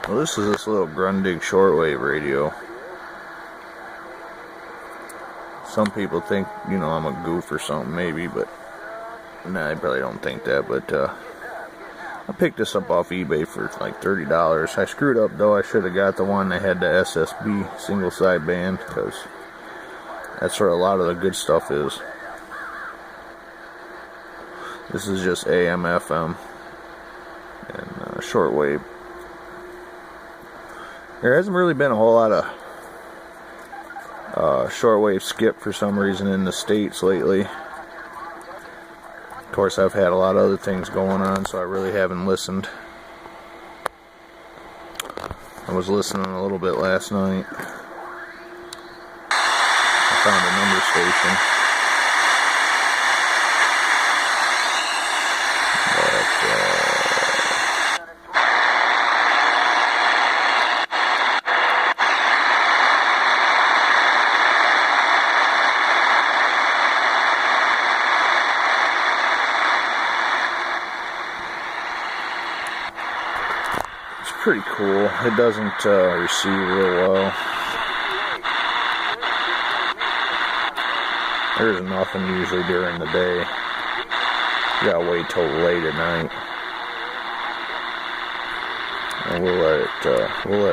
Well, this is this little grundig shortwave radio. Some people think, you know, I'm a goof or something, maybe, but nah, I probably don't think that. But I picked this up off eBay for like $30. I screwed up though. I should have got the one that had the SSB single sideband, because that's where a lot of the good stuff is. This is just AM, FM, and shortwave. There hasn't really been a whole lot of shortwave skip for some reason in the States lately. Of course, I've had a lot of other things going on, so I really haven't listened. I was listening a little bit last night. I found a number station. Pretty cool. It doesn't receive real well. There's nothing usually during the day. You gotta wait till late at night, and we'll let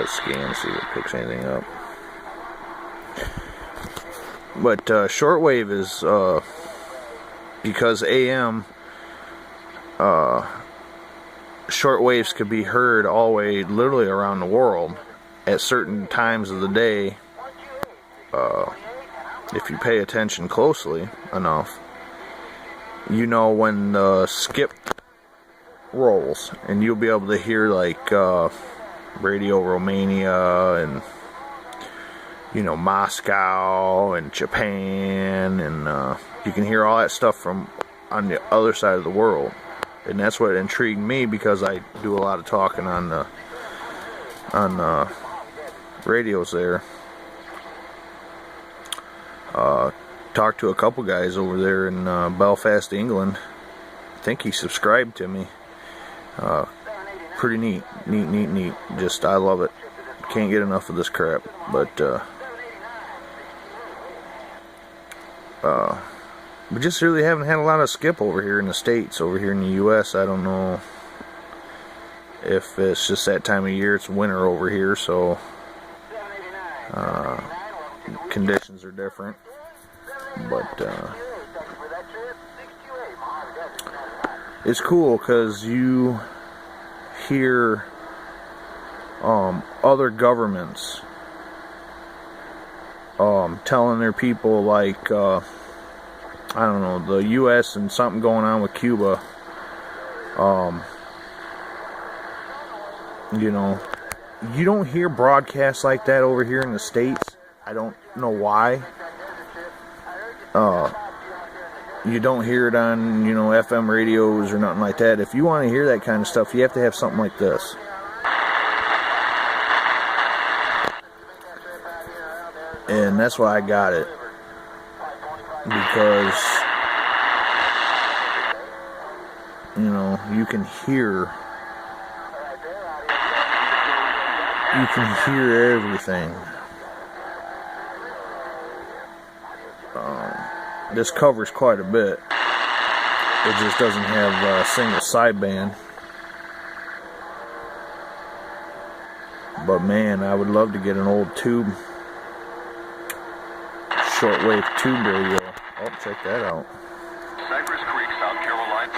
it scan, see if it picks anything up. But shortwave is because AM. Shortwaves could be heard all the way literally around the world at certain times of the day. If you pay attention closely enough, you know when the skip rolls, and you'll be able to hear like Radio Romania and, you know, Moscow and Japan, and you can hear all that stuff from on the other side of the world. And that's what intrigued me, because I do a lot of talking on the radios there. Talked to a couple guys over there in Belfast, England. I think he subscribed to me. Pretty neat. Just, I love it. Can't get enough of this crap. But we just really haven't had a lot of skip over here in the States. Over here in the U.S., I don't know if it's just that time of year. It's winter over here, so conditions are different. But it's cool because you hear other governments telling their people, like, I don't know, the U.S. and something going on with Cuba. You know, you don't hear broadcasts like that over here in the States. I don't know why. You don't hear it on, you know, FM radios or nothing like that. If you want to hear that kind of stuff, you have to have something like this. And that's why I got it. Because, you know, you can hear everything. This covers quite a bit. It just doesn't have a single sideband. But man, I would love to get an old tube, shortwave tube radio. Oh, check that out. Cypress Creek, South Carolina.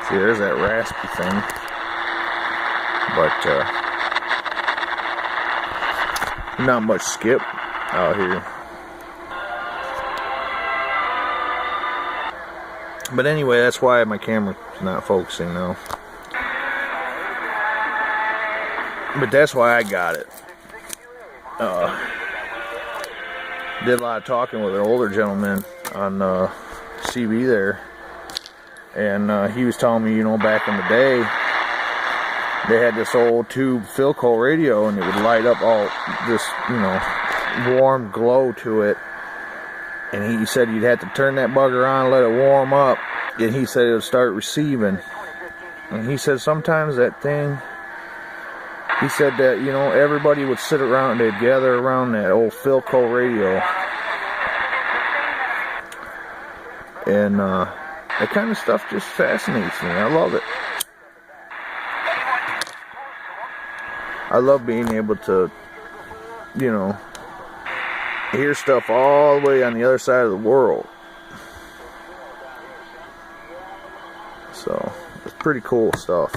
See, there's that raspy thing. But not much skip out here. But anyway, that's why my camera's not focusing now. But that's why I got it. Did a lot of talking with an older gentleman on CB there. And he was telling me, you know, back in the day, they had this old tube Philco radio, and it would light up all this, you know, warm glow to it. And he said you'd have to turn that bugger on, let it warm up, and he said it would start receiving. And he said sometimes that thing, he said that, you know, everybody would sit around, they'd gather around that old Philco radio. And that kind of stuff just fascinates me. I love it. I love being able to, you know, hear stuff all the way on the other side of the world. So, it's pretty cool stuff.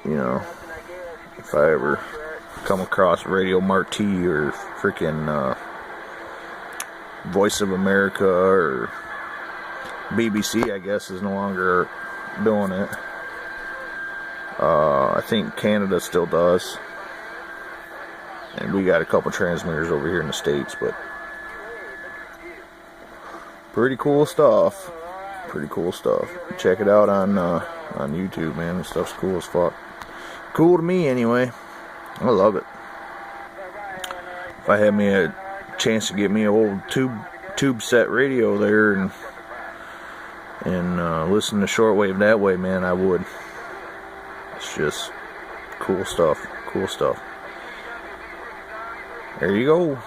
You know, if I ever come across Radio Marti or freaking Voice of America or BBC, I guess, is no longer doing it. I think Canada still does. And we got a couple transmitters over here in the States, but pretty cool stuff. Pretty cool stuff. Check it out on YouTube, man. This stuff's cool as fuck. Cool to me, anyway. I love it. If I had me a chance to get me an old tube set radio there and listen to shortwave that way, man, I would. It's just cool stuff. Cool stuff. There you go.